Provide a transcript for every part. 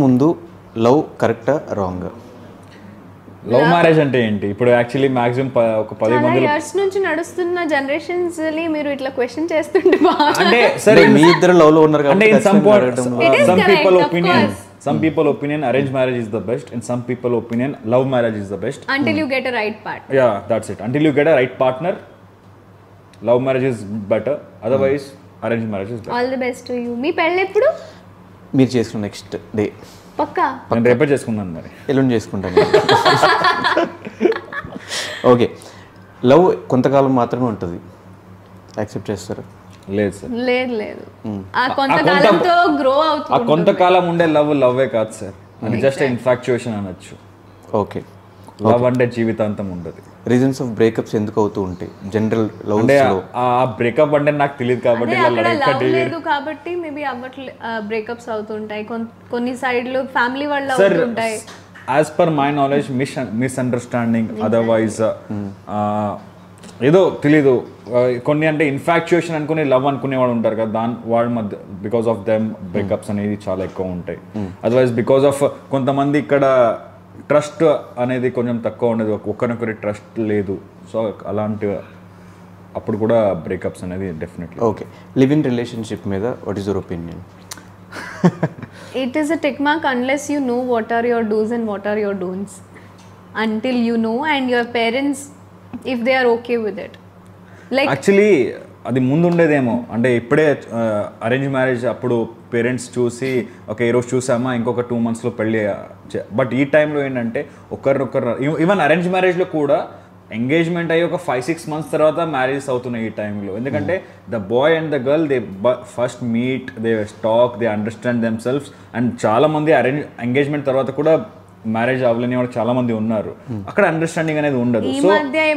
ముందు లవ్ కరెక్టా wrong? Love marriage అంటే ఏంటి? ఇప్పుడు యాక్చువల్లీ మాక్సిమం ఒక 10 మంది ఇయర్స్ నుంచి నడుస్తున్న జనరేషన్స్ ని మీరు ఇట్లా క్వశ్చన్ చేస్తుంటే అంటే సరే మీ ఇద్దరు లవ్ లో ఉన్నారు అంటే కాబట్టి some people opinion arranged marriage is the best, and some people opinion love marriage is the best until you get a right partner. Yeah, that's it. Until you get a right partner, love marriage is better, otherwise arranged marriage is better. All the best to you. మీ పెళ్ళి ఎప్పుడు? మీరు చేసుకున్న next day. పక్కా నేను రేపే చేసుకున్నాను, మరి ఎల్లుండి చేసుకుంటాను. ఓకే, లవ్ కొంతకాలం మాత్రమే ఉంటుంది, యాక్సెప్ట్ చేస్తారు? లేదు సార్, లేదు. ఆ కొంతకాలంతో గ్రో అవుతుంది. ఆ కొంతకాలం ఉండే లవ్వే కాదు సార్, అది జస్ట్ ఇన్ఫాక్చుయేషన్ అనొచ్చు. ఓకే, లవ్ అంటే జీవితాంతం ఉండదు. రీజన్స్ ఆఫ్ బ్రేకప్స్ ఎందుకు అవుతూ ఉంటాయి జనరల్ లవ్ అంటే ఆ బ్రేకప్ అంటే నాకు తెలియదు కాబట్టి లేదు కాబట్టి మేబీ అవ్వట్లే బ్రేకప్స్ అవుతుంటాయి కొన్ని సైడ్లు ఫ్యామిలీ వాళ్ళు అవుతుంటాయి. As per my knowledge misunderstanding, otherwise ఏదో తెలీదు, కొన్ని అంటే ఇన్ఫాక్చుయేషన్ అనుకుని లవ్ అనుకునే వాళ్ళు ఉంటారు కదా, వాళ్ళ మధ్య బికాస్ ఆఫ్ దెమ్ బ్రేకప్స్ అనేది చాలా ఎక్కువ ఉంటాయి. అదర్వైజ్ బికాస్ ఆఫ్ కొంతమంది ఇక్కడ ట్రస్ట్ అనేది కొంచెం తక్కువ ఉండదు, ఒకరినొకరి ట్రస్ట్ లేదు, సో అలాంటి అప్పుడు కూడా బ్రేకప్స్ అనేది definitely. Okay, live in relationship మీద what is your opinion? It is a tick mark unless you know what are your do's and what are your don'ts. Until you know and your parents, if they are okay with it. Like actually అది ముందు ఉండేదేమో, అంటే ఇప్పుడే arrange marriage అప్పుడు parents చూసి okay ఈరోజు చూసామా ఇంకొక 2 monthsలో పెళ్ళి, బట్ ఈ టైంలో ఏంటంటే ఒకరినొకరు ఈవెన్ అరేంజ్ మ్యారేజ్లో కూడా ఎంగేజ్మెంట్ అయ్యి ఒక 5-6 months తర్వాత మ్యారేజెస్ అవుతున్నాయి ఈ టైంలో. ఎందుకంటే the boy and the girl they first meet, they talk, they understand themselves. And చాలా మంది ఎంగేజ్మెంట్ తర్వాత కూడా మ్యారేజ్ అవ్వలేని వాళ్ళు చాలా మంది ఉన్నారు, అక్కడ అండర్స్టాండింగ్ అనేది ఉండదు. సో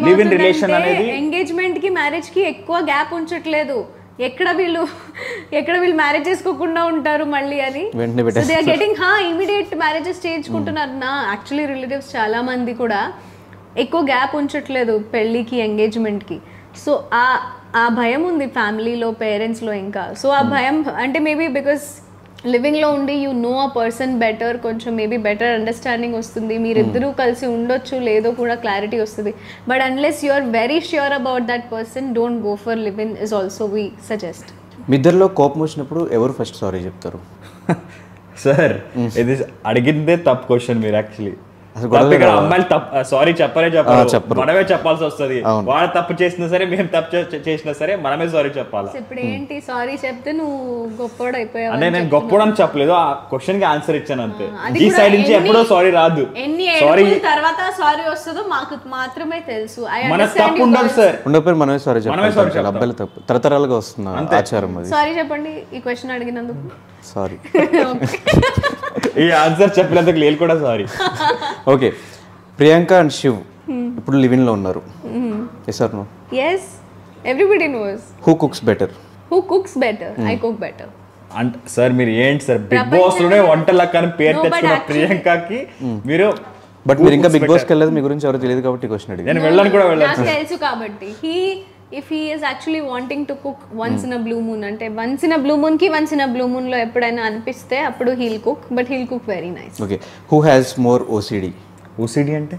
లివ్ ఇన్ రిలేషన్ అనేది ఎంగేజ్మెంట్ కి మ్యారేజ్ కి ఎక్కువ గ్యాప్ ఉంచట్లేదు, ఎక్కడ వీళ్ళు మ్యారేజ్ చేసుకోకుండా ఉంటారు మళ్ళీ అని. So they are getting immediate marriages చేయించుకుంటున్నారు. నా యాక్చువల్లీ రిలేటివ్స్ చాలా మంది కూడా ఎక్కువ గ్యాప్ ఉంచట్లేదు పెళ్ళికి ఎంగేజ్మెంట్కి. సో ఆ భయం ఉంది ఫ్యామిలీలో పేరెంట్స్లో ఇంకా. సో ఆ భయం అంటే మేబీ బికాస్ లివింగ్లో ఉండి you know a person better, కొంచెం మేబీ బెటర్ అండర్స్టాండింగ్ వస్తుంది, మీరిద్దరూ కలిసి ఉండొచ్చు లేదో కూడా క్లారిటీ వస్తుంది. But unless you are very sure about that person, don't go for live in is also we suggest. మీ ఇద్దరిలో కోపం వచ్చినప్పుడు ఎవరు ఫస్ట్ సారీ చెప్తారు? సార్ ఇది అడిగిందే తప్పు క్వశ్చన్ మీరు. యాక్చువల్లీ అమ్మాయిలు సారీ చెప్పాలి, మనమే చెప్పాల్సి వస్తుంది. వాడు తప్పు చేసినా సరే, మేము తప్పు చేసినా సరే మనమే సారీ చెప్పాలి. ఇప్పుడు ఏంటి సారీ చెప్తే నువ్వు గొప్పోడు అయిపోయావు అంటే నేను గొప్పోడు అని చెప్పలేదు, ఆ క్వశ్చన్ కి ఆన్సర్ ఇచ్చాను అంతే. ఈ సైడ్ నుంచి ఎప్పుడో సారీ రాదు, సారీ తర్వాత సారీ వస్తుందో మాకు మాత్రమే తెలుసు. మన తప్పు ఉండదు సార్, ఉండకపోయి మనమే సారీ చెప్పాలి. అబ్బాయిలు తప్పు తరతరాలుగా వస్తున్న ఆచారం అది. సారీ చెప్పండి ఈ క్వశ్చన్ అడిగినందుకు. సారీ, ఈ ఆన్సర్ చెప్పినందుకు లేదు కూడా sorry. Okay, Priyanka and Shiv ఇప్పుడు లివ్ ఇన్ లో ఉన్నారు. yes or no? yes, everybody knows. who cooks better? I cook better. అంటే సార్ మీరు ఏంటి సార్ బిగ్ బాస్ లోనే వంటలక్క అని పేరు తెచ్చుకున్న ప్రియాంకకి మీరు, బట్ మీరు ఇంకా బిగ్ బాస్ కి వెళ్ళలేదు, మీ గురించి ఎవరు తెలియదు కాబట్టి క్వశ్చన్ అడిగాను. నేను వెళ్ళాను కూడా వెళ్ళాను, నాకు తెలుసు కాబట్టి. if he is actually wanting to cook once in a blue moon, అంటే once in a blue moon లో ఎప్పుడైనా అనిపిస్తే అప్పుడు he'll cook, but he'll cook very nice. okay, who has more OCD? OCD అంటే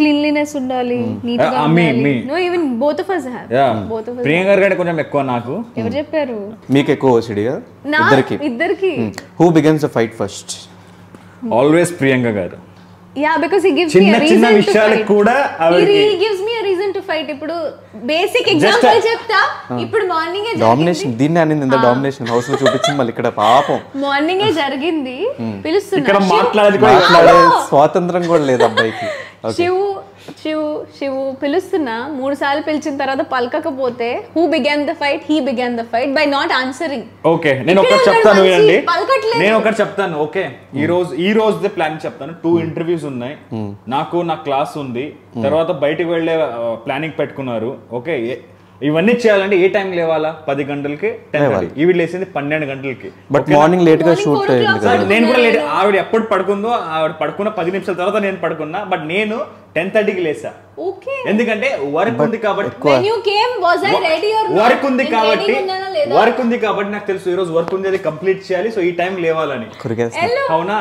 cleanliness ఉండాలి, neat గా ఉండాలి. no, even both of us have. Priyanka గారి కొంచెం ఎక్కువ. నాకు ఎవరు చెప్పారు? మీకు ఎక్కువ OCD కదా? ఇద్దరికి. who begins the fight first? always Priyanka గారు. yeah, because he gives me a reason చిన్న విషయాలకు కూడా he gives me a reason to fight. ఇప్పుడు బేసిక్ ఎగ్జాంపుల్ చెప్తా. ఇప్పుడు మార్నింగ్ డామినేషన్ దీన్ని అనింది, ఇంత డామినేషన్ హౌస్ లో చూపించింది, మళ్ళీ ఇక్కడ పాపం మార్నింగ్ జరిగింది. పిలుస్తున్నా, ఇక్కడ మాట్లాడే స్వాతంత్రం కూడా లేదు అబ్బాయికి. శివు పిలుస్తున్నా, 3 సార్లు పిలిచిన తర్వాత పలకకపోతే who began the fight? He began the fight by not answering. Okay, నేను ఒకటి చెప్తాను వినండి, ఓకే ఈ రోజు ప్లాన్ చెప్తాను. 2 interviews ఉన్నాయి నాకు, నా క్లాస్ ఉంది, తర్వాత బయటకు వెళ్ళే ప్లానింగ్ పెట్టుకున్నారు. ఓకే, ఇవన్నీ చేయాలంటే ఏ టైం లేవాలా? 10 గంటలకి, 10 ఈవిడ లేసింది 12 గంటలకి. బట్ మార్నింగ్ లేట్ గా షూట్ అయ్యింది. నేను కూడా లేట్. ఆవిడ ఎప్పుడు పడుకుందో, ఆవిడ పడుకున్న 10 నిమిషాల తర్వాత నేను పడుకున్నా, బట్ నేను 10:30కి లేసా. ఓకే. ఎందుకంటే వర్క్ ఉంది కాబట్టి. when you came was I ready or not? Work ఉంది కాబట్టి నాకు తెలుసు ఈ రోజు వర్క్ ఉంది, అది కంప్లీట్ చేయాలి, సో ఈ టైం లేవాలని. అవునా?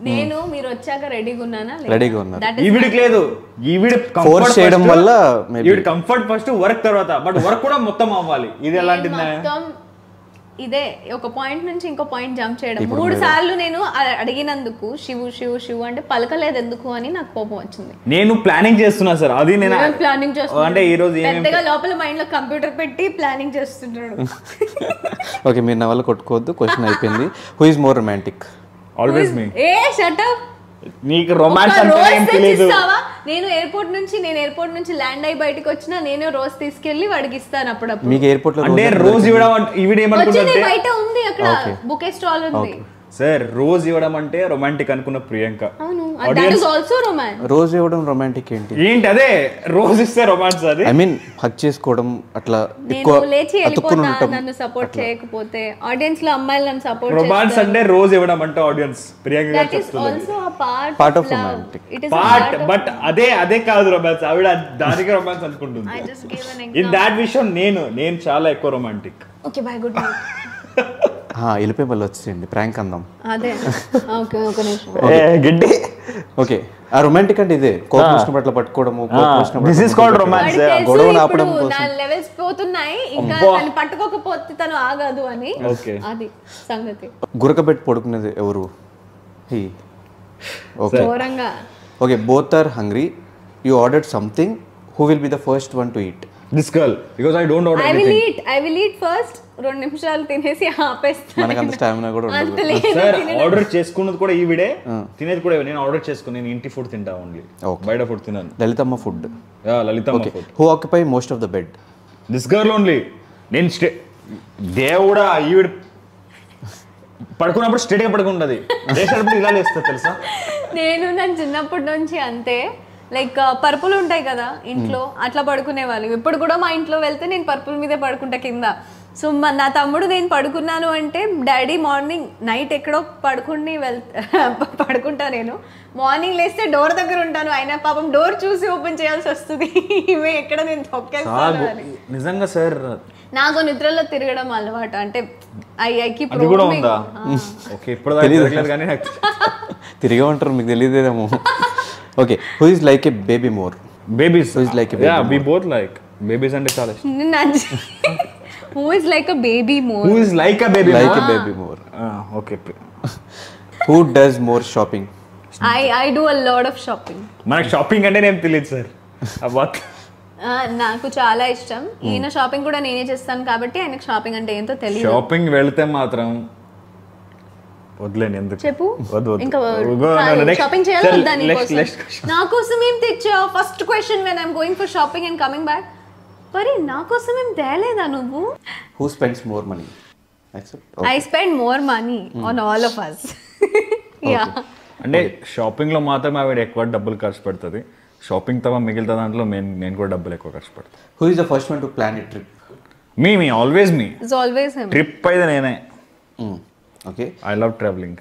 నేను మీరు వచ్చాక రెడీగా ఉన్నానా? రెడీగా ఉన్నా. ఈవిడికి లేదు, ఈవిడ ఫోర్స్ చేయడం వల్ల ఈవిడ కంఫర్ట్ ఫస్ట్, వర్క్ తర్వాత. బట్ వర్క్ కూడా మొత్తం అవ్వాలి. ఇది ఎలాంటిది? ఇదే ఒక పాయింట్ నుంచి ఇంకో పాయింట్ జంప్ చేయడం. 3 సార్లు నేను అడిగినందుకు శివు అంటే పలకలేదు ఎందుకు అని నాకు కోపం వచ్చింది. నేను ప్లానింగ్ చేస్తున్నా సార్, అది నేను ప్లానింగ్ చేస్తున్నా. అంటే ఈ రోజు పెద్దగా లోపల మైండ్ లో కంప్యూటర్ పెట్టి ప్లానింగ్ చేస్తుంటాడు. ఓకే, మీరు నా వల్ల కొట్టుకోవద్దు. క్వశ్చన్ అయిపోయింది. Who is more romantic? Always me. A shut up. నీకు రొమాన్స్ అంటే ఏం తెలియదు. నేను ఎయిర్పోర్ట్ నుంచి ల్యాండ్ అయ్యి బయటికి వచ్చినా నేను రోజ్ తీసుకెళ్లి వాడికి ఇస్తాను అప్పుడప్పుడు. మీకు ఎయిర్పోర్ట్ లో అంటే రోజ్ ఇవ్వడం ఈవిడ ఏమనుకుంటుంది, బయట ఉంది అక్కడ బుకే స్టాల్ ఉంది సార్. రోజ్ ఇవ్వడం అంటే రొమాంటిక్ అనుకున్న ప్రియాంక. అవును, that is also romance. Rose ఇవ్వడం రొమాంటిక్ ఏంటి? అదే రోజ్ ఇస్తే రొమాన్స్. అది ఐ మీన్ హగ్ చేసుకోవడం అట్లా ఎక్కువ లేచి వెళ్ళిపోతా నన్ను సపోర్ట్ చేయకపోతే. ఆడియన్స్ లో అమ్మాయిలు నన్ను సపోర్ట్ చేస్తారు. రొమాన్స్ అంటే రోజ్ ఇవ్వడం అంటే ఆడియన్స్ ప్రియాంక గారు చెప్తున్నారు. That is also a part of romantic. It is part, but అదే కాదు రొమాన్స్. ఆవిడ దానికి రొమాన్స్ అనుకుంటుంది. I just gave an in that విషయం నేను చాలా ఎక్కువ romantic. Okay by, good night. వెళ్ళిపోయి మళ్ళీ వచ్చేయండి, ప్రాంక్ అందాం. అదే ఓకే, ఒక నిమిషం. గడ్డి. ఓకే, ఆ రొమాంటిక్ అంటే ఇదే, కోపం వచ్చినప్పుడు అట్లా పట్టుకోవడము. This is called romance. గొడవను ఆపడం కోసం. నా లెవెల్స్ పోతున్నాయి, ఇంకా తను పట్టుకోకపోతే తను ఆగదు అని. అది సంగతి. గురకబెట్టి పడుకునేది ఎవరు? హీ. ఓకే, ఘోరంగా. Okay, both are hungry. You ordered something. Who will be the first one to eat? This girl, because I don't order anything. I will eat first. 2 నిమిషాలు తినేసి ఆపేస్తాను. మనకు అంత స్టామినా కూడా ఉండదు. సార్ ఆర్డర్ చేసుకున్నది కూడా ఈవిడే, తినేది కూడా నేను ఆర్డర్ చేసుకుని. నేను ఇంటి ఫుడ్ తింటా ఓన్లీ, బయట ఫుడ్ తినాను. Lalithamma food. Lalithamma food. Who occupy most of the bed? This girl only. నేను దేవుడా ఈవిడ పడుకున్నప్పుడు స్ట్రైట్ గా పడుకుంటది, లేచినప్పుడు ఇలా లేస్తా తెలుసా. నేను చిన్నప్పటి నుంచి అంతే. లైక్ పరుపులు ఉంటాయి కదా ఇంట్లో, అట్లా పడుకునేవాళ్ళు. ఇప్పుడు కూడా మా ఇంట్లో వెళ్తే నేను పరుపుల మీదే పడుకుంటా కింద. సో నా తమ్ముడు నేను పడుకున్నాను అంటే డాడీ మార్నింగ్ నైట్ ఎక్కడో పడుకుంటా. నేను మార్నింగ్ లేస్తే డోర్ దగ్గర ఉంటాను, అయినా పాపం డోర్ చూసి ఓపెన్ చేయాల్సి వస్తుంది. ఇవే ఎక్కడ నేను తొక్కేస్తాను అని. నిజంగా సార్ నాకు నిద్రలో తిరగడం అలవాటు. అంటే తిరిగే ఉంటారు, మీకు తెలియదేమో. Okay, who is like a baby more? Babies. Who is like a baby? We both like babies అంటే చాలా ఇష్టం. Who is like a baby more? Who is like a baby? Like a baby more. Okay. Who does more shopping? I do a lot of shopping. మనకి shopping అంటే నేను తెలియదు sir. నాకు చాలా ఇష్టం. ఈయన షాపింగ్ కూడా నేనే చేస్తాను కాబట్టి ఆయనకు షాపింగ్ అంటే ఏంటో తెలియదు. షాపింగ్ వెళ్తే మాత్రం వదిలేండి, ఎందుకు చెప్పు. ఇంకా షాపింగ్ చేయాలి. నా కోసం ఏం తెచ్చావు? First question when I'm going for shopping and coming back. మరి నా కోసం ఏం తేలేదా నువ్వు? Who spends more money? I spend more money on all of us. Yeah, అంటే షాపింగ్ లో మాత్రమే ఆవిడ ఎక్కువ డబ్బులు ఖర్చు పెడుతుంది. షాపింగ్ తప్ప మిగిలిన దాంట్లో నేను కూడా డబ్బులు ఎక్కువ ఖర్చు పెడతాను. Who is the first one to plan a trip? Me always me. It's always him. Trip అయితే నేనే. Okay, I love travelling.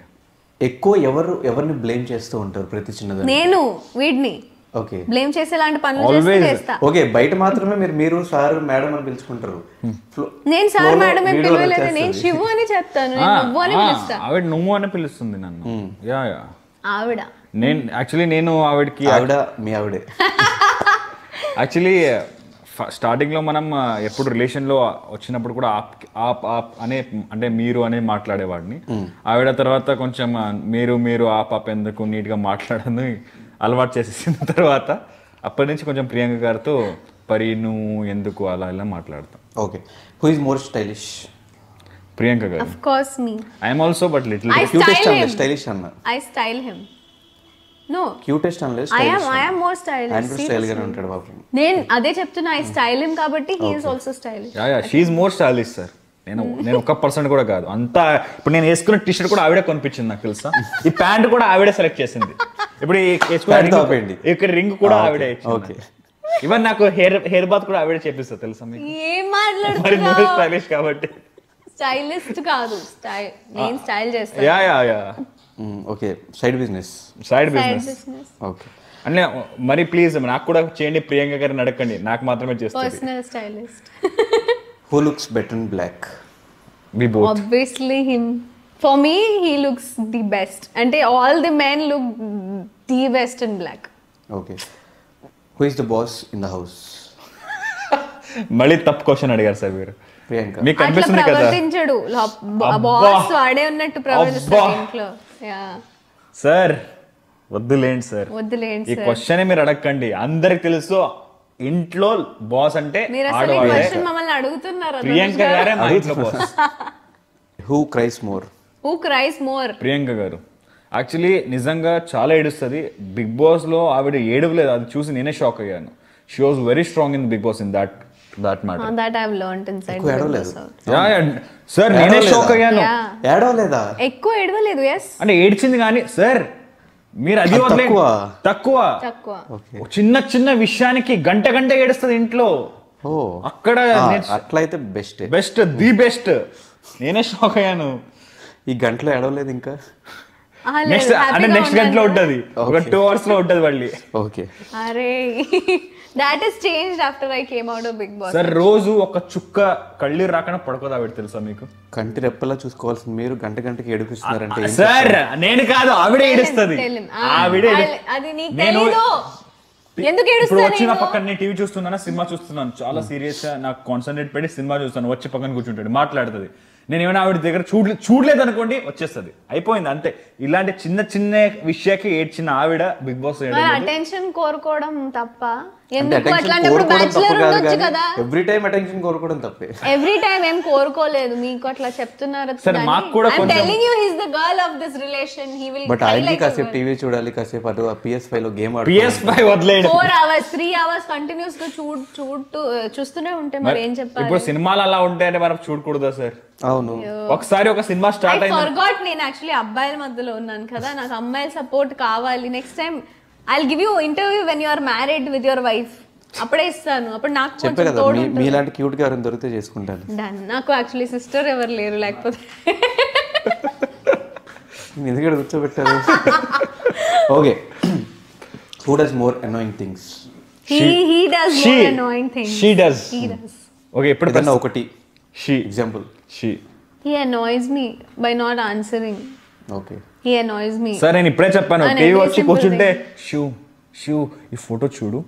ఎక్కువ ఎవరిని బ్లేమ్ చేస్తూ ఉంటారు ప్రతి చిన్నదాన్ని? నేను వీడిని ఓకే బ్లేమ్ చేసేలాంటి పనులు చేస్తా. ఓకే, బయట మాత్రమే మీరు సార్ మేడం అని పిలుచుకుంటారు. నేను సార్ మేడం అని పిలవలేదు, నేను శివు అని చెప్తాను. నువ్వు అని పిలుస్తా. ఆవిడ నువ్వు అని పిలుస్తుంది నన్ను. యా యా, ఆవిడ. నేను ఆవిడకి మీ ఆవిడే. యాక్చువల్లీ స్టార్టింగ్లో మనం ఎప్పుడు రిలేషన్లో వచ్చినప్పుడు కూడా ఆప్ అనే అంటే మీరు అనే మాట్లాడేవాడిని. ఆవిడ తర్వాత కొంచెం మీరు ఆప్ ఎందుకు నీట్గా మాట్లాడను అలవాటు చేసేసిన తర్వాత అప్పటి నుంచి కొంచెం ప్రియాంక గారితో పరి నువ్వు ఎందుకు అలా ఇలా మాట్లాడతాం. Okay, who is more stylish? Priyanka గారు. ఆఫ్ కోర్స్ మీ. I am also but little stylish అన్న. I style him. No, cutest అనలేదు. I am more stylish. ఆయన స్టైల్ గానే ఉంటాడు బాబు. నేను అదే చెప్తున్నా, ఐ స్టైల్ హిమ్ కాబట్టి he is also stylish. Yeah she is more stylish sir. నేను 1% కూడా కాదు అంతా. ఇప్పుడు నేను వేసుకున్న టీ షర్ట్ కూడా ఆవిడే కొనిపించింది నాకు తెలుసా. ఈ ప్యాంట్ కూడా ఆవిడే సెలెక్ట్ చేసింది. ఇప్పుడు ఇక్కడ రింగ్ కూడా ఆవిడే ఇచ్చింది. ఈవెన్ నాకు హెయిర్ బాత్ కూడా ఆవిడే చేపిస్తా తెలుసా మీకు. ఏం మాట్లాడుతున్నావు? స్టైలిష్ కాబట్టి. స్టైలిస్ట్ కాదు, నేను స్టైల్ చేస్తాను. Yeah yeah yeah. Okay, side business. Okay, అంటే మరి ప్లీజ్ నాకు కూడా చేయండి, ప్రియాంక గారిని అడగండి, నాకు మాత్రమే చేస్తారు. Personal stylist. Who looks better in black? We both. Obviously him. For me, he looks the best. And all the men look the best in black. Okay. Who is the boss in the house? మళ్ళీ తప్పు question అడిగారు sir మీరు. ప్రియాంక. మీకు అట్లా కనిపిస్తుంది కదా ప్రవర్తించడు, boss వాడే ఉన్నట్టు ప్రవర్తిస్తాడు ఇంట్లో. సార్ వద్దులేండి సార్, వద్దులేండి ఈ క్వశ్చన్ మీరు అడగండి. అందరికి తెలుసు ఇంట్లో బాస్ అంటే మీరు అసలు ఈ క్వశ్చన్ మమ్మల్ని అడుగుతున్నారు. ప్రియాంక గారే మా ఇంట్లో boss. Who cries more? Who cries more? Priyanka గారు యాక్చువల్లీ నిజంగా చాలా ఏడుస్తుంది. బిగ్ బాస్ లో ఆవిడ ఏడవలేదు, అది చూసి నేనే షాక్ అయ్యాను. She was very strong in Bigg Boss in that matter. That I have learned inside. Sir నేనే షాక్ అయ్యాను. ఏడవలేదా? ఎక్కువ ఏడవలేదు. ఎస్ అంటే ఏడ్చింది కానీ సార్ మీరు అది తక్కువ చిన్న చిన్న విషయానికి గంట ఏడుస్తుంది ఇంట్లో. అక్కడ అట్లయితే బెస్ట్ ది బెస్ట్. నేనే షాక్ అయ్యాను. ఈ గంటలో ఏడవలేదు ఇంకా. నెక్స్ట్ గంటలో ఉంటది, ఒక 2 hours లో ఉంటది మళ్ళీ. ఓకే. అరే that has changed after I came out of Big Boss. Sir రోజు ఒక చుక్క కళ్ళీరు రాకుండా పడుకోదా ఆవిడ తెలుసా మీకు? కంటి రెప్పలా చూసుకోవాల్సింది మీరు గంటకి ఏడిపిస్తున్నారంటే. సార్ నేను కాదు, ఆవిడే ఏడుస్తుంది. ఆవిడే. ఇప్పుడు వచ్చి నా పక్కన నేను టీవీ చూస్తున్నాను, సినిమా చూస్తున్నాను, చాలా సీరియస్ గా నాకు కాన్సన్ట్రేట్ పెట్టి సినిమా చూస్తాను, వచ్చి పక్కన కూర్చుంటాడు, మాట్లాడుతుంది. నేను ఏమైనా ఆవిడ దగ్గర చూడలేదు అనుకోండి, వచ్చేస్తుంది, అయిపోయింది అంతే. ఇలాంటి చిన్న చిన్న విషయానికి ఏడ్చిన ఆవిడ బిగ్ బాస్ అటెన్షన్ కోరుకోవడం తప్ప. ఎవ్రీ టైం అటెన్షన్ కోరుకోవడం తప్పే. ఎవ్రీ టైం ఏం కోరుకోలేదు, మీకు అట్లా చెప్తున్నారు. బట్ ఆయనకి కాసేపు టీవీ చూడాలి, కాసేపు అటు PS5 లో గేమ్ ఆడాలి. PS5 వదిలేయండి. 4 hours 3 hours కంటిన్యూస్ గా చూస్తూనే ఉంటే మరి ఏం చెప్పాలి? ఇప్పుడు సినిమాలు అలా ఉంటాయని మనం చూడకూడదా సార్? అవును. ఒకసారి ఒక సినిమా స్టార్ట్ అయింది. ఫర్గాట్ నేను యాక్చువల్లీ అబ్బాయిల మధ్యలో ఉన్నాను కదా, నాకు అమ్మాయిల సపోర్ట్ కావాలి. Next time I'll give you interview when you are married with your wife. అప్పుడే ఇస్తాను. అప్పుడు నాకు కొంచెం తోడు ఉంటుంది. మీలాంటి క్యూట్ గా ఎవరైనా దొరికితే చేసుకుంటాను. నాకు యాక్చువల్లీ సిస్టర్ ఎవరు లేరు, లేకపోతే ఎందుకంటే కూర్చోబెట్టారు. Okay. Who does more annoying things? He does more annoying things. She does. Okay, ఎప్పుడైనా ఒకటి example. He annoys me by not answering. Okay. He annoys me. Sir నేను ఇప్పుడే చెప్పాను, టీవీ వచ్చి కూర్చుంటే షూ ఈ ఫోటో చూడు,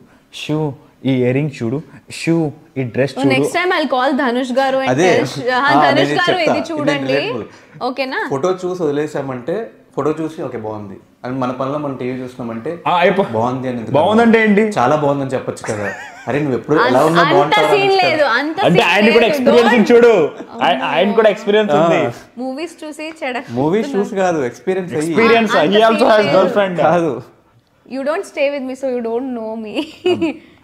షూ ఈ ఇయర్ రింగ్ చూడు, షూ ఈ డ్రెస్ చూడు. Next time I'll call Dhanush గారు అండ్ ధనుష్ గారు ఇది చూడండి, ఓకేనా? ఫోటో చూసి వదిలేసామంటే, ఫోటో చూసి ఓకే బాగుంది అని మన పనిలో మనం టీవీ చూసినామంటే బాగుంది అని, బాగుందంటే ఏంటి, చాలా బాగుందని చెప్పొచ్చు కదా. అరే నువ్వు ఎప్పుడు ఎలా ఉన్నా బాగుంటుంది అంటే ఆయన కూడా ఎక్స్పీరియన్స్ చూడు, ఆయన కూడా ఎక్స్పీరియన్స్ ఉంది. మూవీస్ చూసి కాదు, experience he also has girlfriend కాదు. You don't stay with me, so you don't know me.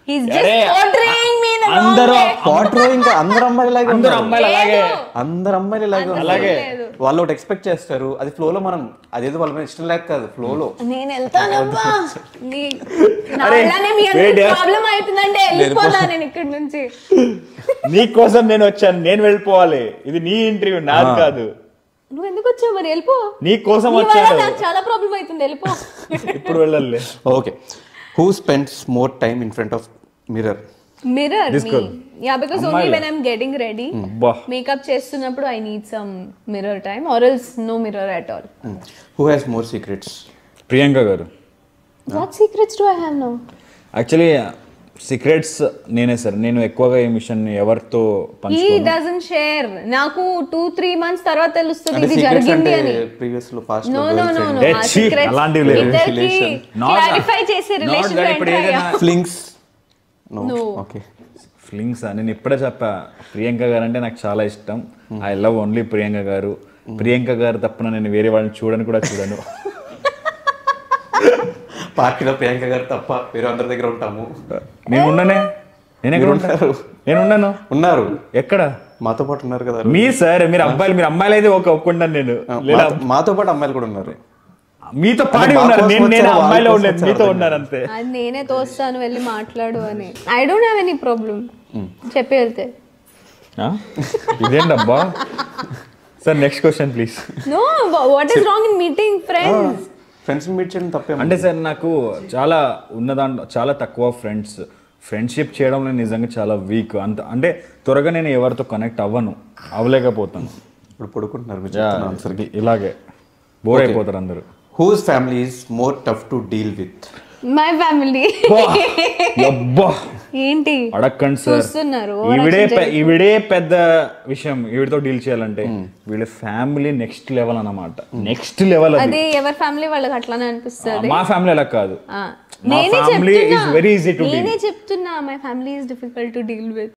He's just portraying me in the wrong way. Portraying అందరు అమ్మాయిలాగే, అందరు అమ్మాయిలాగే అలాగే వాళ్ళు ఒకటి ఎక్స్పెక్ట్ చేస్తారు, అది ఫ్లో లో మనం అదేదో వాళ్ళ మీద ఇష్టం లేక కాదు, ఫ్లో లో నేను వెళ్తానమ్మా, ప్రాబ్లం అవుతుందంటే వెళ్ళిపోతా నేను ఇక్కడ నుంచి. నీ కోసం నేను వచ్చాను, నేను వెళ్ళిపోవాలి, ఇది నీ ఇంటర్వ్యూ నాది కాదు. నువ్వు ఎందుకు వచ్చావు మరి, వెళ్ళిపో. నీ కోసం వచ్చాను, నాకు చాలా ప్రాబ్లం అవుతుంది, వెళ్ళిపో. ఇప్పుడు వెళ్ళాలి. Okay. Who spends more time in front of mirror? Me. Yeah, because only when I'm getting ready, makeup చేస్తున్నప్పుడు I need some mirror time, or else no mirror at all. Who has more secrets? Priyanka గారు. What secrets do I have now? Actually secrets నేనే sir, నేను ఎక్కువగా ఈ machine ఎవరితో పంచుకోను. He doesn't share. నాకు 2-3 months తర్వాత తెలుస్తుంది ఇది జరిగింది అని. ప్రీవియస్ లో పాస్ట్ లో ఆ సీక్రెట్స్ అలాంటివి లేదు. క్లారిఫై చేసే రిలేషన్ లో ఎంటర్ అయ్యా. Flings no. ఓకే. ఫ్లింగ్స్ నేను ఇప్పుడే చెప్పా, ప్రియాంక గారు అంటే నాకు చాలా ఇష్టం. ఐ లవ్ ఓన్లీ ప్రియాంక గారు. ప్రియాంక గారు తప్పన నేను వేరే వాళ్ళని చూడను. పార్టీలో ప్రియాంక గారు తప్ప వేరే అందరి దగ్గర ఉంటాము. నేను ఉన్నారు. ఎక్కడ? మాతో పాటు ఉన్నారు కదా మీరు అమ్మాయిలు అయితే ఒప్పుకుంటాను నేను. మాతో పాటు అమ్మాయిలు కూడా ఉన్నారు, మీతో పాటు ఉన్నారు. నేను అమ్మాయిలో ఉండలేదు, మీతో ఉన్నారు అంతే. అది నేనే తోస్తాను వెళ్ళి మాట్లాడు అని. I don't have any problem చెప్పి వెళ్తే. ఇదేంటబ్బా సార్? Next question please. No, what is wrong in meeting friends? Friends meet చేయడం తప్పే. అంటే సార్ నాకు చాలా ఉన్నదాంట్లో చాలా తక్కువ ఫ్రెండ్షిప్ చేయడంలో నిజంగా చాలా వీక్. అంటే త్వరగా నేను ఎవరితో కనెక్ట్ అవ్వలేకపోతాను. ఇప్పుడు పడుకుంటున్నారు మీరు చెప్తున్న ఆన్సర్కి. ఇలాగే బోర్ అయిపోతారు అందరూ. Whose family is more tough to deal with? My family. అబ్బా ఏంటి అడక్కండి సార్, చూస్తున్నారు? ఈవిడే పెద్ద విషయం. ఈవిడతో డీల్ చేయాలంటే వీళ్ళ ఫ్యామిలీ నెక్స్ట్ లెవెల్ అన్నమాట. Next level. అది ఎవరి ఫ్యామిలీ వాళ్ళకి అట్లానే అనిపిస్తుంది. మా ఫ్యామిలీ అలా కాదు. నేనే family is very easy to deal. నేనే చెప్తున్నా my family is difficult to deal with.